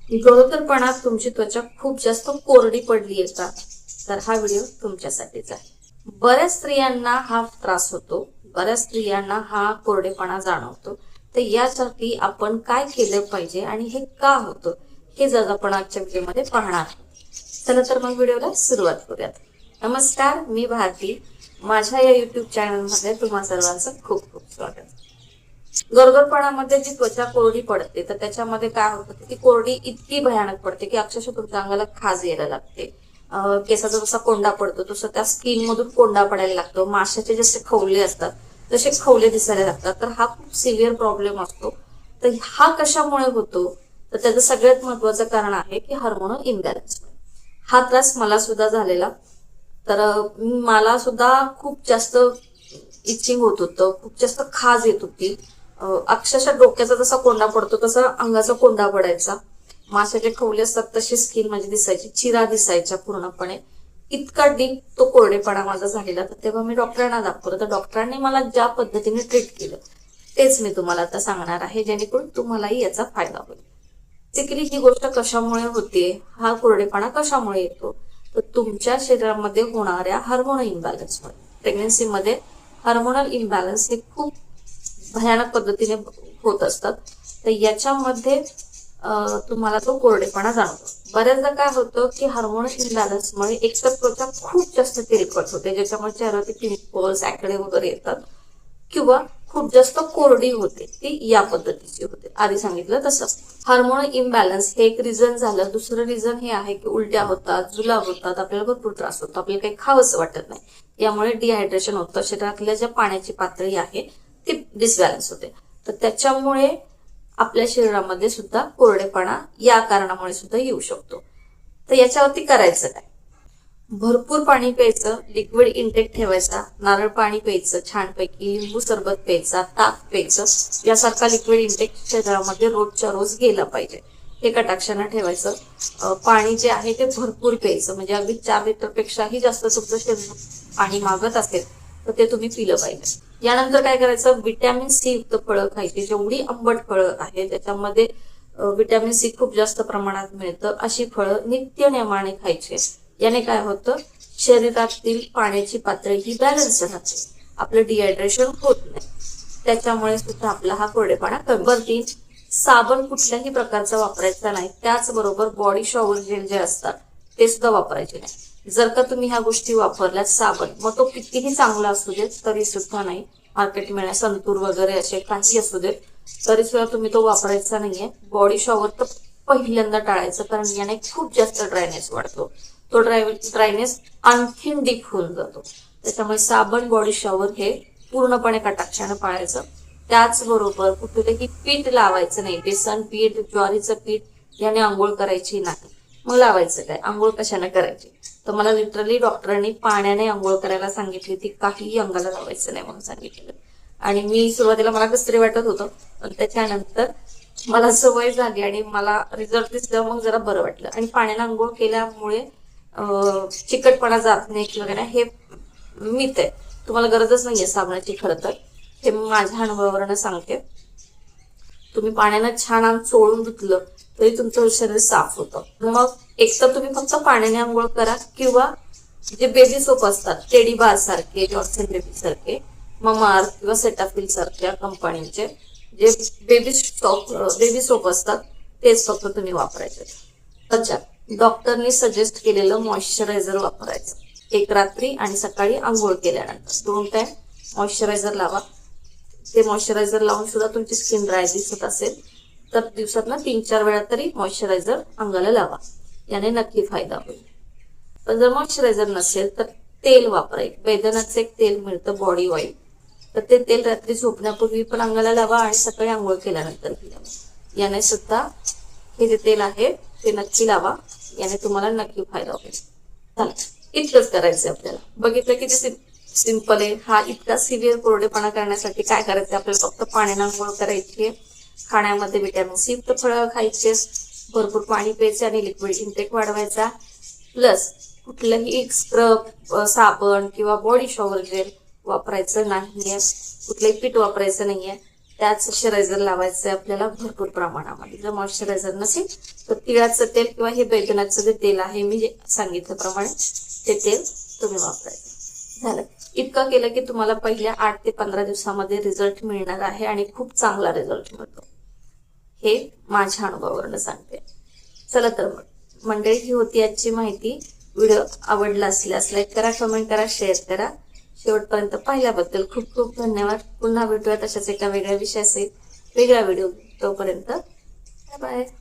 गरोदरपणात तुमची त्वचा खूप जास्त कोरडी पडली आहे का? तर हा व्हिडिओ तुमच्यासाठीच आहे. बऱ्याच स्त्रियांना हा त्रास होतो, बऱ्याच स्त्रियांना हा कोरडेपणा जाणवतो. तर यासाठी आपण काय केलं पाहिजे आणि हे का होतं हे जर आपण आजच्या व्हिडिओमध्ये पाहणार. चला तर मग व्हिडिओला सुरुवात करूयात. नमस्कार, मी भारती. माझ्या या युट्यूब चॅनलमध्ये तुम्हा सर्वांचं खूप खूप स्वागत. गरोदरपणामध्ये जी त्वचा कोरडी पडते तर त्याच्यामध्ये काय होतं, ती कोरडी इतकी भयानक पडते की अक्षरशः तुमच्या अंगाला खाज यायला लागते. केसाचा जसा कोंडा पडतो तसं त्या स्किन मधून कोंडा पडायला लागतो. माशाचे जसे खवले असतात तसे खवले दिसायला लागतात. तर हा खूप सिव्हिअर प्रॉब्लेम असतो. तर हा कशामुळे होतो? तर त्याचं सगळ्यात महत्वाचं कारण आहे की हार्मोनल इम्बॅलन्स. हा त्रास मला सुद्धा झालेला. तर मला सुद्धा खूप जास्त इचिंग होत होतं, खूप जास्त खाज येत होती. अक्षरशः डोक्याचा जसा कोंडा पडतो तसा अंगाचा कोंडा पडायचा. माशाचे खवले असतात तशी स्किन माझी दिसायची, चिरा दिसायच्या पूर्णपणे. इतका डीप तो कोरडेपणा माझा झालेला. तर तेव्हा मी डॉक्टरांना दाखवलं. तर डॉक्टरांनी मला ज्या पद्धतीने ट्रीट केलं तेच मी तुम्हाला आता सांगणार आहे, जेणेकरून तुम्हालाही याचा फायदा होईल. बेसिकली ही गोष्ट कशामुळे होते, हा कोरडेपणा कशामुळे येतो, तर तुमच्या शरीरामध्ये होणाऱ्या हार्मोनल इम्बॅलन्समुळे. प्रेग्नन्सीमध्ये हार्मोनल इम्बॅलन्स हे खूप भयानक पद्धतीने होत असतात. तर याच्यामध्ये तुम्हाला तो कोरडेपणा जाणवतो. बऱ्याचदा काय होतं की हार्मोनल इम्बॅलन्समुळे एकतर त्वचा खूप जास्त तेलकट होते, ज्याच्यामुळे चेहऱ्यावरती पिंपल्स, ऍकडे वगैरे येतात, किंवा खूप जास्त कोरडी होते, ती या पद्धतीची होते. आधी सांगितलं तसं. हार्मोनल इम्बॅलन्स हे एक रिझन झालं. दुसरं रिझन हे आहे की उलट्या होतात, जुलाब होतात, आपल्याला भरपूर त्रास होतो, आपल्याला काही खावंसं वाटत नाही. यामुळे डिहायड्रेशन होतं, शरीरातल्या ज्या पाण्याची पातळी आहे ती डिसबॅलन्स होते. तर त्याच्यामुळे आपल्या शरीरामध्ये सुद्धा कोरडेपणा या कारणामुळे सुद्धा येऊ शकतो. तर याच्यावरती करायचं काय? भरपूर पाणी प्यायचं, लिक्विड इंटेक ठेवायचा, नारळ पाणी प्यायचं छानपैकी, लिंबू सरबत प्यायचा, ताक प्यायचं. यासारखा लिक्विड इंटेक शरीरामध्ये रोजच्या रोज गेला पाहिजे. हे कटाक्षानं ठेवायचं. पाणी जे आहे ते भरपूर प्यायचं, म्हणजे अगदी 4 लिटर पेक्षाही जास्त तुमचं शरीर पाणी मागत असेल तर ते तुम्ही पिलं पाहिजे. यानंतर काय करायचं, व्हिटॅमिन सी युक्त फळं खायची. जेवढी आंबट फळं आहेत त्याच्यामध्ये व्हिटॅमिन सी खूप जास्त प्रमाणात मिळतं, अशी फळं नित्य नेमाने खायची. याने काय होतं, शरीरातील पाण्याची पातळी ही बॅलन्स राहते, आपलं डिहायड्रेशन होत नाही. त्याच्यामुळे सुद्धा आपला हा कोरडेपणा कमी होतो. साबण कुठल्याही प्रकारचा वापरायचा नाही. त्याचबरोबर बॉडी शॉवर जेल जे असतात ते सुद्धा वापरायचे नाही. जर का तुम्ही ह्या गोष्टी वापरल्या, साबण मग तो कितीही चांगला असू देत तरी सुद्धा नाही, मार्केट मिळणार संतूर वगैरे असे काही असू देत तरी सुद्धा तुम्ही तो वापरायचा नाहीये. बॉडी शॉवर तर पहिल्यांदा टाळायचं, कारण याने खूप जास्त ड्रायनेस वाढतो. तो ड्रायनेस आणखीन डीप होऊन जातो. त्याच्यामुळे साबण, बॉडी शॉवर हे पूर्णपणे कटाक्षाने पाळायचं. त्याचबरोबर कुठेही पीठ लावायचं नाही. बेसन पीठ, ज्वारीचं पीठ याने आंघोळ करायची नाही. मग लावायचं काय, आंघोळ कशाने करायची, तर मला लिटरली डॉक्टरांनी पाण्याने आंघोळ करायला सांगितली, ती काहीही अंगाला लावायचं नाही म्हणून सांगितलं. आणि मी सुरुवातीला मला कसं तरी वाटत होतं, पण त्याच्यानंतर मला सवय झाली आणि मला रिझल्ट दिसला, मग जरा बरं वाटलं. आणि पाण्याने आंघोळ केल्यामुळे चिकटपणा जात नाही किंवा काय, हे मिथ आहे. तुम्हाला गरजच नाहीये साबणाची. खरं तर हे माझ्या अनुभवावरनं सांगते. तुम्ही पाण्यानं छान चोळून धुतलं तरी तुमचं शरीर साफ होतं. मग एक तर तुम्ही फक्त पाण्याने आंघोळ करा, किंवा जे बेबी सोप असतात, टेडी बार सारखे, जॉन्सन बेबी सारखे, ममाअर्थ किंवा सेटाफिल सारख्या कंपनीचे जे बेबी सोप असतात तेच फक्त तुम्ही वापरायचे. अच्छा, डॉक्टरनी सजेस्ट केलेलं मॉइश्चरायझर वापरायचं. एक रात्री आणि सकाळी आंघोळ केल्यानंतर 2 टाइम मॉइश्चरायझर लावा. ते मॉइश्चरायझर लावून सुद्धा तुमची स्किन ड्राय दिसत असेल तर दिवसातनं 3-4 वेळा तरी मॉइश्चरायझर अंगाला लावा. याने नक्की फायदा होईल. पण जर मॉइश्चरायझर नसेल तर तेल वापरा. एक बैद्यनाथचं एक तेल मिळतं, बॉडी ऑइल. तर ते तेल रात्री झोपण्यापूर्वी पण अंगाला लावा आणि सकाळी आंघोळ केल्यानंतर लावा. याने सुद्धा हे जे तेल आहे ते नक्की लावा. याने तुम्हाला नक्की फायदा होईल. चला, इतकंच करायचं आपल्याला. बघितलं किती सिंपल आहे. हा इतका सिव्हिअर कोरडेपणा करण्यासाठी काय करायचं, आपल्याला फक्त पाण्याने आंघोळ करायची, खाण्यामध्ये व्हिटॅमिन सी युक्त फळं खायचे, भरपूर पाणी प्यायचे आणि लिक्विड इंटेक वाढवायचा. प्लस कुठलंही स्क्रब, साबण किंवा बॉडी शॉवर जेल वापरायचं नाहीये, कुठलंही पीठ वापरायचं नाहीये. त्याच मॉइश्चरायझर लावायचं आहे आपल्याला भरपूर प्रमाणामध्ये. जर मॉइश्चरायझर नसेल तर तिळाचं तेल किंवा हे बैगनाचं जे तेल आहे मी जे सांगितल्याप्रमाणे ते तेल तुम्ही वापरायचं. झालं. इतकं केलं की तुम्हाला पहिल्या 8 ते 15 दिवसामध्ये रिझल्ट मिळणार आहे आणि खूप चांगला रिझल्ट मिळतो. हे माझ्या अनुभवावरून सांगते. चला तर मग मंडळी, ही होती आजची माहिती. व्हिडिओ आवडला असल्यास लाईक करा, कमेंट करा, शेअर करा. शेवटपर्यंत पाहिल्याबद्दल खूप खूप धन्यवाद. पुन्हा भेटूया तशाच एका वेगळ्या विषयासहित वेगळा व्हिडिओ. तोपर्यंत बाय बाय.